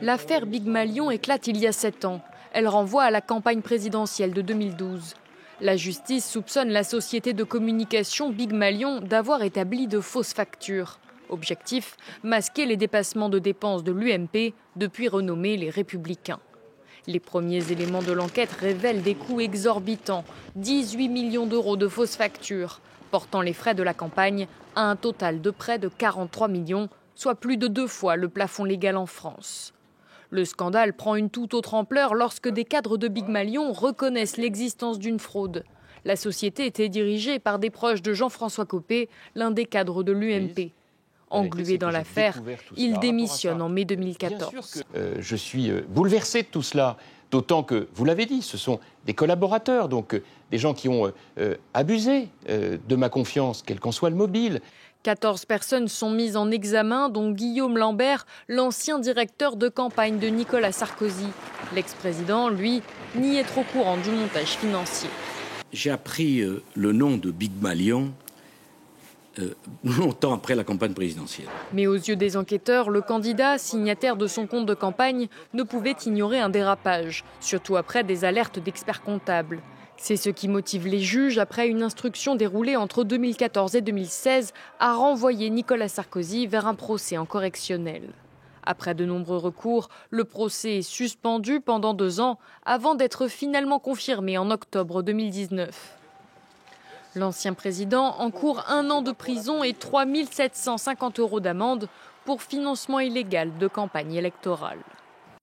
L'affaire Big Malion éclate il y a 7 ans. Elle renvoie à la campagne présidentielle de 2012. La justice soupçonne la société de communication Big Malion d'avoir établi de fausses factures. Objectif, masquer les dépassements de dépenses de l'UMP, depuis renommée les Républicains. Les premiers éléments de l'enquête révèlent des coûts exorbitants, 18 millions d'euros de fausses factures, portant les frais de la campagne à un total de près de 43 millions, soit plus de 2 fois le plafond légal en France. Le scandale prend une toute autre ampleur lorsque des cadres de Big Malion reconnaissent l'existence d'une fraude. La société était dirigée par des proches de Jean-François Copé, l'un des cadres de l'UMP. Englué dans l'affaire, il démissionne en mai 2014. Je suis bouleversé de tout cela, d'autant que, vous l'avez dit, ce sont des collaborateurs, donc des gens qui ont abusé de ma confiance, quel qu'en soit le mobile. 14 personnes sont mises en examen, dont Guillaume Lambert, l'ancien directeur de campagne de Nicolas Sarkozy. L'ex-président, lui, nie être au courant du montage financier. J'ai appris le nom de Big Malion longtemps après la campagne présidentielle. Mais aux yeux des enquêteurs, le candidat, signataire de son compte de campagne, ne pouvait ignorer un dérapage, surtout après des alertes d'experts comptables. C'est ce qui motive les juges, après une instruction déroulée entre 2014 et 2016, à renvoyer Nicolas Sarkozy vers un procès en correctionnel. Après de nombreux recours, le procès est suspendu pendant 2 ans, avant d'être finalement confirmé en octobre 2019. L'ancien président encourt 1 an de prison et 3 750 € d'amende pour financement illégal de campagne électorale.